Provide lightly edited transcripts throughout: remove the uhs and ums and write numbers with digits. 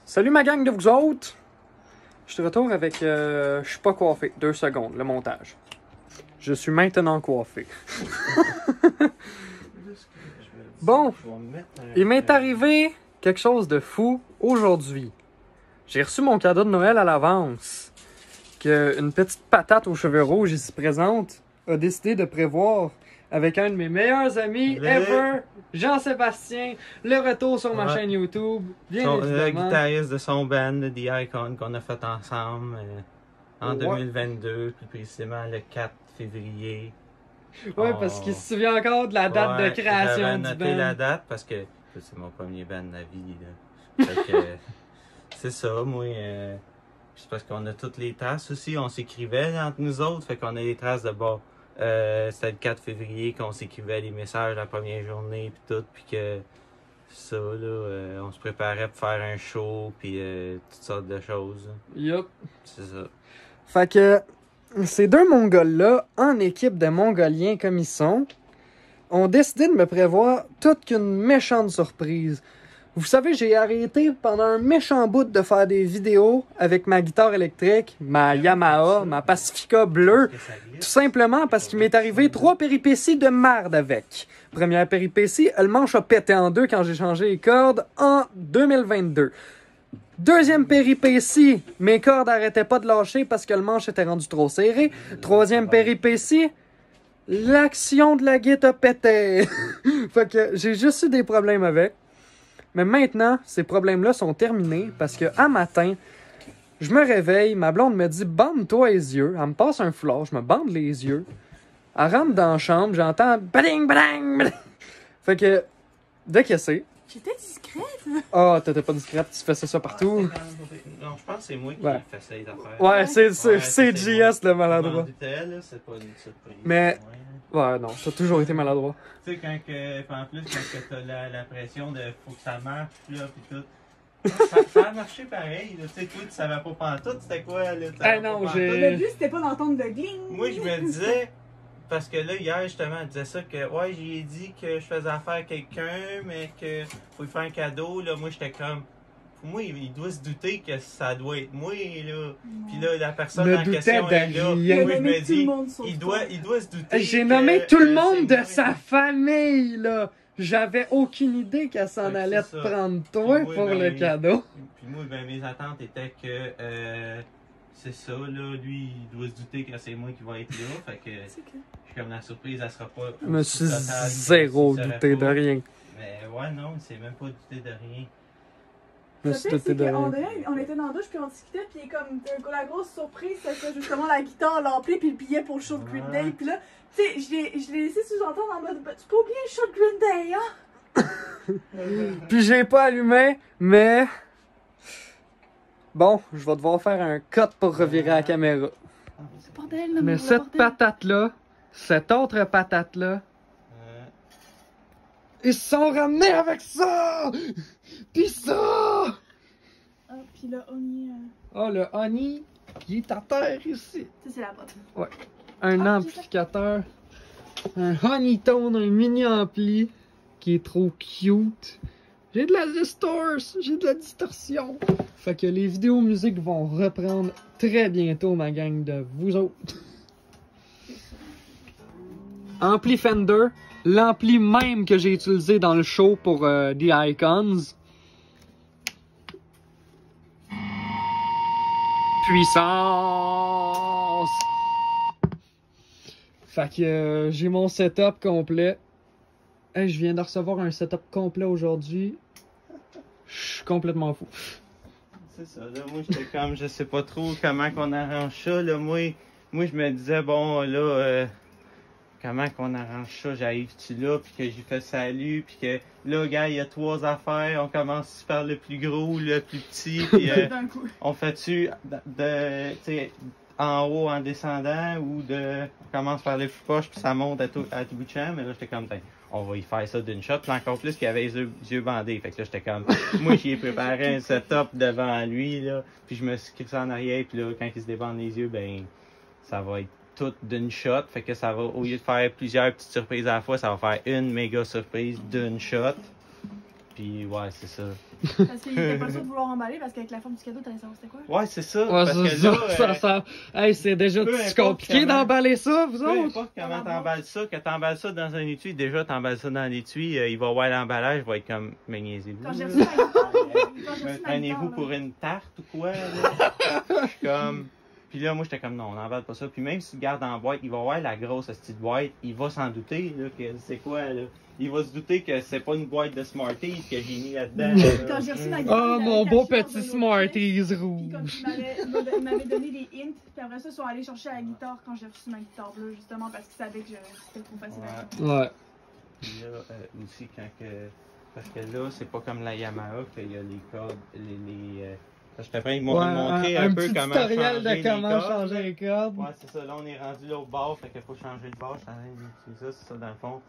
Salut ma gang de vous autres! Je te retourne avec je suis pas coiffé. 2 secondes, le montage. Je suis maintenant coiffé. Bon, il m'est arrivé quelque chose de fou aujourd'hui. J'ai reçu mon cadeau de Noël à l'avance. Une petite patate aux cheveux rouges ici présente a décidé de prévoir avec un de mes meilleurs amis ever, Jean-Sébastien, le retour sur ma chaîne YouTube. Bien évidemment. Le guitariste de son band, The Icon, qu'on a fait ensemble en 2022, plus précisément le 4 février. Ouais, parce qu'il se souvient encore de la date de création j'avais du noté band. la date parce que c'est mon premier band de la vie. Là. Fait que, c'est ça, moi. C'est parce qu'on a toutes les traces aussi. On s'écrivait entre nous autres. Fait qu'on a les traces de bord. C'était le 4 février qu'on s'écrivait les messages la première journée puis tout. Puis que ça, là, on se préparait pour faire un show puis toutes sortes de choses. Yup. C'est ça. Fait que ces deux Mongols-là, en équipe de Mongoliens comme ils sont, ont décidé de me prévoir toute qu'une méchante surprise. Vous savez, j'ai arrêté pendant un méchant bout de faire des vidéos avec ma guitare électrique, ma Yamaha, ma Pacifica bleue, tout simplement parce qu'il m'est arrivé 3 péripéties de merde avec. Première péripétie, le manche a pété en deux quand j'ai changé les cordes en 2022. Deuxième péripétie, mes cordes arrêtaient pas de lâcher parce que le manche était rendu trop serré. Troisième péripétie, l'action de la guitare pétait. Fait que j'ai juste eu des problèmes avec. Mais maintenant, ces problèmes-là sont terminés parce que à matin, je me réveille, ma blonde me dit « Bande-toi les yeux ». Elle me passe un foulard, je me bande les yeux. Elle rentre dans la chambre, j'entends « Bading, bading, bading ». Fait que, dès que c'est... J'étais discrète. Ah, t'étais pas discrète, tu faisais ça partout. Non, je pense que c'est moi qui fais ça les affaires. Ouais, c'est JS le maladroit. C'est pas une surprise. Mais, ouais, non, t'as toujours été maladroit. Tu sais, en plus, quand t'as la pression de faut que ça marche, là, pis tout. Ça a marché pareil, là. Tu sais, toi, tu savais pas pantoute, c'était quoi, là? Ah non, Le but, c'était pas d'entendre le gling. Moi, je me disais, parce que là, hier, justement, elle disait ça, que, ouais, j'ai dit que je faisais affaire à quelqu'un, mais que faut lui faire un cadeau, là. Moi, j'étais comme, pour moi, il doit se douter que ça doit être moi, là. Puis là, la personne en question est là. Moi, je me dis, il doit se douter. J'ai nommé tout le monde de sa famille, là. J'avais aucune idée qu'elle s'en allait te prendre toi pour le cadeau. Puis moi, ben, mes attentes étaient que, c'est ça, là, lui, il doit se douter que c'est moi qui va être là. Fait que, je suis comme la surprise, elle sera pas. Je me suis zéro douté de rien. Mais ouais, non, il s'est même pas douté de rien. Le pire, c'est qu'on était dans la douche, puis on discutait, puis comme la grosse surprise, c'est que justement la guitare, l'ampli, puis le billet pour le show de Green Day. Puis là, tu sais, je l'ai laissé sous-entendre en mode, tu peux oublier le show de Green Day, hein? Puis j'ai pas allumé, mais. Bon, je vais devoir faire un cut pour revirer la caméra. C'est bordel, là, mais cette patate-là, cette autre patate-là, ils se sont ramenés avec ça! Pis ça! Ah, pis le honey. Oh, le honey, qui est à terre ici. Ça, c'est la botte. Ouais. Un amplificateur. Un honeytone, un mini ampli. Qui est trop cute. J'ai de la distorse, j'ai de la distorsion. Fait que les vidéos musique vont reprendre très bientôt, ma gang de vous autres. Ampli Fender. L'ampli même que j'ai utilisé dans le show pour The Icons. Puissance! Fait que j'ai mon setup complet. Hey, je viens de recevoir un setup complet aujourd'hui. Je suis complètement fou. C'est ça, là, moi j'étais comme, je sais pas trop comment qu'on arrange ça, là, moi je me disais, bon, là, comment qu'on arrange ça, j'arrive-tu là, puis que j'ai fait salut, puis que là, gars, il y a 3 affaires, on commence par le plus gros, le plus petit, puis on fait-tu tu sais, en haut en descendant, ou on commence par le plus proche, puis ça monte à tout bout de champ, mais là, j'étais comme, on va y faire ça d'une shot, puis encore plus qu'il y avait les yeux bandés, fait que là, j'étais comme, moi, j'y ai préparé un setup devant lui, là, puis je me suis crissé en arrière, puis là, quand il se débande les yeux, ben, ça va être tout d'une shot, fait que ça va, au lieu de faire plusieurs petites surprises à la fois, ça va faire une méga surprise d'une shot. Puis ouais, c'est ça. Parce qu'il était pas sûr de vouloir emballer parce qu'avec la forme du cadeau, t'allais savoir c'était quoi. Ouais, c'est ça. Ouais, parce c'est que ça, là, ça. Hey, c'est déjà peu si importe compliqué comment- d'emballer ça, vous peu autres? importe comment t'emballes ça, que t'emballes ça dans un étui, déjà t'emballes ça dans l'étui, il va voir l'emballage, il va être comme, mais niaisez-vous. Quand j'ai là. reçu ma guitare, quand j'ai reçu ma Prenez-vous guitare, pour là. une tarte ou quoi, là? Je suis comme. Puis là, moi, j'étais comme, non, on n'emballe pas ça. Puis même si tu gardes en boîte, il va voir la grosse petite boîte, il va s'en douter, là, que c'est quoi, là. Il va se douter que c'est pas une boîte de Smarties que j'ai mis là-dedans. Quand j'ai reçu ma guitare, Oh, il mon l'avait beau caché dans petit un autre Smarties Puis comme rouge. il m'avait donné des hints, puis après ça, ils sont allés chercher la guitare quand j'ai reçu ma guitare bleue, justement parce qu'ils savaient que c'était trop facile à faire. Ouais. Puis là, aussi, quand que. Parce que là, c'est pas comme la Yamaha qu'il y a les cordes, parce que après, ils m'ont montré un peu petit comment tutoriel changer de les comment cordes. changer les cordes. Ouais, c'est ça. Là, on est rendu là au bord, fait qu'il faut changer le bord. Je suis en train d'utiliser ça, c'est ça, dans le fond.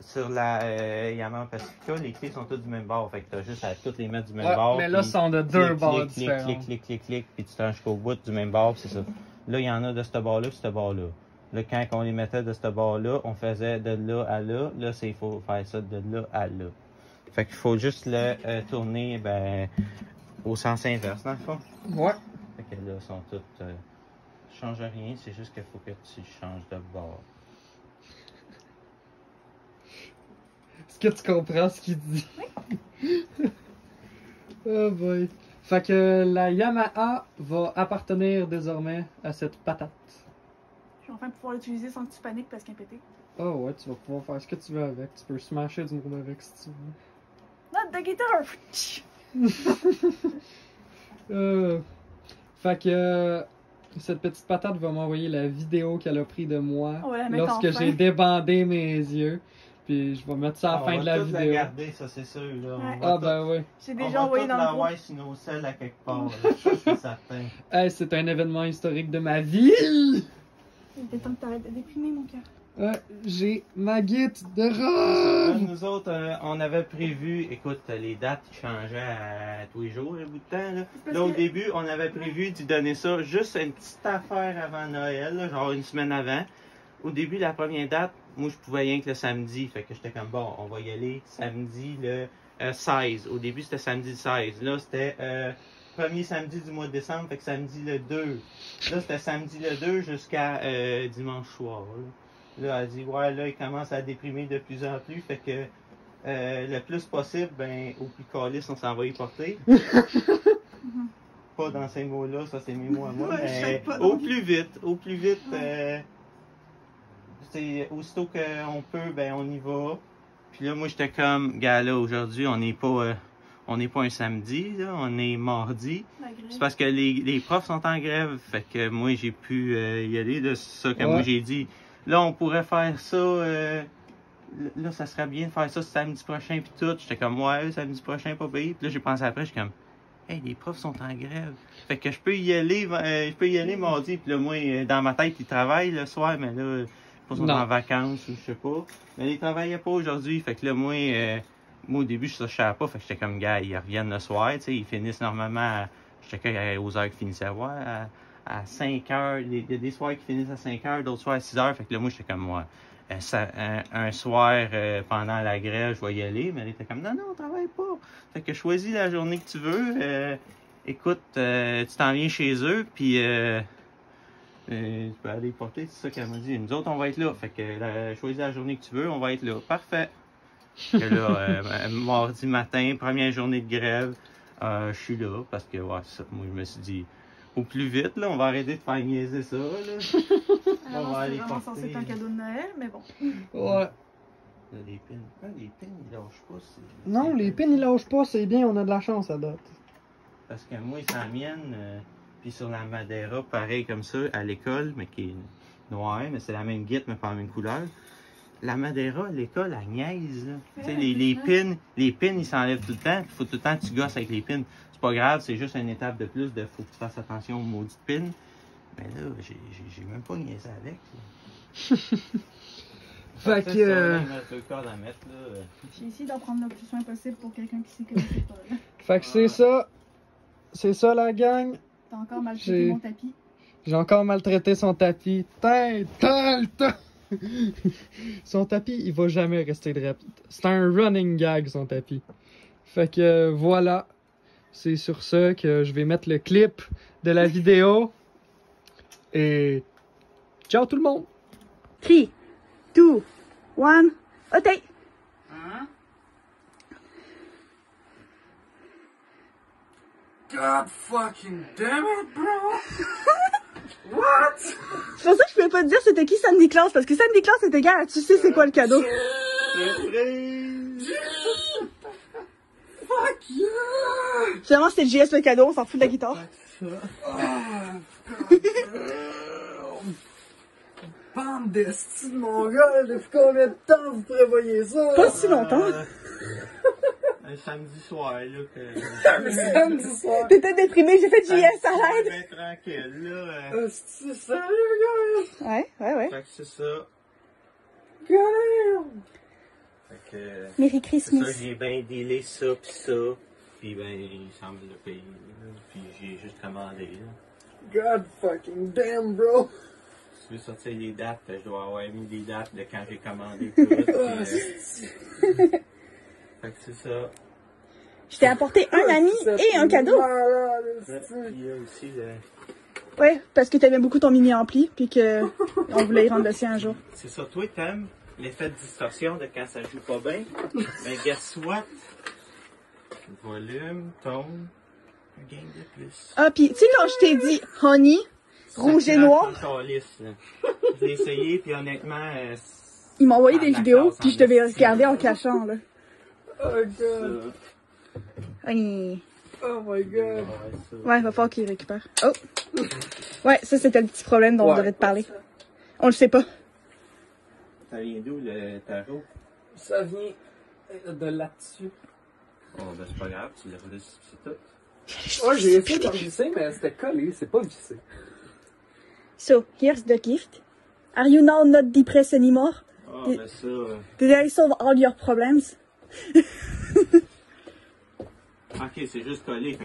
Sur la Yamaha Pacifica, les clés sont toutes du même bord. Fait que t'as juste à toutes les mettre du même Ouais, bord. mais là, puis ce sont de deux clic, bords clic, différents. clic, clic, clic, clic, puis tu t'en jusqu'au bout du même bord, c'est ça. Là, il y en a de ce bord-là puis ce bord-là. Là, quand on les mettait de ce bord-là, on faisait de là à là. Là, il faut faire ça de là à là. Fait qu'il faut juste le tourner, au sens inverse, dans le fond. Ouais. Fait que là, ils sont toutes. Change rien, c'est juste qu'il faut que tu changes de bord. Est-ce que tu comprends ce qu'il dit? Oh boy. Fait que la Yamaha va appartenir désormais à cette patate. Je vais enfin pouvoir l'utiliser sans que tu paniques parce qu'elle est pétée. Oh ouais, tu vas pouvoir faire ce que tu veux avec. Tu peux smasher du monde avec si tu veux. Not the guitar! Fait que cette petite patate va m'envoyer la vidéo qu'elle a pris de moi On va la mettre lorsque en fin. j'ai débandé mes yeux. Puis je vais mettre ça à la fin de la On va vidéo. tout la garder, ça c'est sûr. Là. Ouais. On va Ah ben oui. J'ai on déjà va envoyé tout dans le la groupe. voir sur nos selles à quelque part. Là. Ça, c'est certain. Hey, c'est un événement historique de ma vie. Il était temps que t'arrêtes de déprimer, mon cœur. Ouais, j'ai ma guide de Là, rêve. nous autres, on avait prévu, écoute, les dates changeaient à tous les jours, un bout de temps. Là, parce là au que- début, on avait prévu d'y donner ça juste une petite affaire avant Noël, là, genre une semaine avant. Au début, la première date, moi, je pouvais rien que le samedi. Fait que j'étais comme, bon, on va y aller samedi le 16. Au début, c'était samedi le 16. Là, c'était premier samedi du mois de décembre, fait que samedi le 2. Là, c'était samedi le 2 jusqu'à dimanche soir. Là, elle dit, ouais, là, il commence à déprimer de plus en plus. Fait que le plus possible, ben, au plus calice, on s'en va y porter. Pas dans ces mots-là, ça c'est mes mots à moi, Ouais, je sais mais pas, au non. plus vite, c'est aussitôt qu'on peut, ben on y va. Puis là, moi j'étais comme, gars là, aujourd'hui, on n'est pas un samedi, là, on est mardi. C'est parce que les profs sont en grève, fait que moi j'ai pu y aller, là, c'est ça que moi Ouais. j'ai dit. Là, on pourrait faire ça, là, ça serait bien de faire ça samedi prochain, puis tout. J'étais comme, ouais, samedi prochain, pas pire. Puis là, j'ai pensé après, je suis comme, hey, les profs sont en grève. Fait que je peux y aller mardi. Puis là, moi, dans ma tête, ils travaillent le soir, mais là, je sais pas si ils sont Non. en vacances ou je sais pas. Mais ils travaillaient pas aujourd'hui. Fait que là, moi, au début, je savais pas. Fait que j'étais comme, gars, ils reviennent le soir, tu sais, ils finissent normalement, je checkais aux heures qu'ils finissaient à voir, à 5 heures. Il y a des soirs qui finissent à 5 heures, d'autres soirs à 6 heures. Fait que là, moi, j'étais comme, moi, un soir pendant la grève, je vais y aller. Mais elle était comme, non, on travaille pas. Fait que choisis la journée que tu veux. Écoute, tu t'en viens chez eux, puis tu peux aller porter, c'est ça qu'elle m'a dit. Nous autres, on va être là. Fait que choisis la journée que tu veux, on va être là. Parfait. Que là, mardi matin, première journée de grève, je suis là parce que, ouais, ça, moi, je me suis dit, au plus vite, là, on va arrêter de faire niaiser ça, là. On Alors, va c'est aller vraiment porter. censé être un cadeau de Noël, mais bon. Ouais. Là, les pins. Ah, les pins, ils lâchent pas. Non, les pins ils lâchent pas, c'est bien, on a de la chance à date. Parce que moi, c'est la mienne, puis sur la Madeira, pareil comme ça, à l'école, mais qui est noire, mais c'est la même guide, mais pas la même couleur. La Madeira, à l'école, elle niaise, là. Tu sais, les pins, ils s'enlèvent tout le temps, il faut tout le temps que tu gosses avec les pins. C'est pas grave, c'est juste une étape de plus de faut que tu fasses attention aux maudites pins. Mais là, j'ai même pas niaisé avec, là. Fait Ça, que. même le corps à mettre, là. J'ai essayé d'en prendre le plus soin possible pour quelqu'un qui s'y connaissait pas. Là. Fait que c'est ça. C'est ça la gang. T'as encore mal J'ai- mon tapis. J'ai encore maltraité son tapis. Son tapis, il va jamais rester droit. C'est un running gag, son tapis. Fait que voilà. C'est sur ça que je vais mettre le clip de la vidéo. Et ciao tout le monde! 3, 2, 1, OK! God fucking damn it, bro! What? C'est pour ça que je pouvais pas te dire c'était qui Sandy Claus, parce que Sandy Claus est égal, tu sais c'est quoi le cadeau. Fuck yeah! Finalement c'était JS le cadeau, on s'en fout de la guitare. Bande de styles mongols, depuis combien de temps vous prévoyez ça? Pas si longtemps. Un samedi soir, là, Un samedi soir. T'étais déprimé, j'ai fait JS à l'aide. Ben tranquille, là. C'est sérieux, gars? Ouais. Fait que c'est ça. God Fait que... Merry C'est ça, Christmas. j'ai bien dealé ça pis ça. Puis ben, il semble le payer, là. Puis j'ai juste commandé, là. God fucking damn, bro! Si tu veux sortir les dates, je dois avoir mis des dates de quand j'ai commandé tout. Fait que c'est ça. Je t'ai apporté un ami et un cadeau. Puis il y a aussi le... Ouais, parce que t'aimais beaucoup ton mini ampli, puis que on voulait y rendre le sien un jour. C'est ça, toi t'aimes l'effet de distorsion de quand ça joue pas bien. Mais guess what? Volume, tone, un gain de plus. Ah, puis tu sais quand je t'ai dit honey, rouge et noir, Je l'ai essayé, puis honnêtement... il m'a envoyé des vidéos, puis je devais regarder en cachant, là. Oh god! Ouais, Oh my god! il va falloir qu'il récupère. Oh! Ouais, ça c'était le petit problème dont on devait te parler. On le sait pas. Ça vient d'où le tarot? Ça vient de là-dessus. Oh, ben c'est pas grave, tu l'as volé, c'est tout. Ouais, j'ai essayé de le visser, mais c'était collé, c'est pas vissé. So, here's the gift. Are you now not depressed anymore? Ah, ben ça... Did I solve all your problems? Ok, c'est juste collé.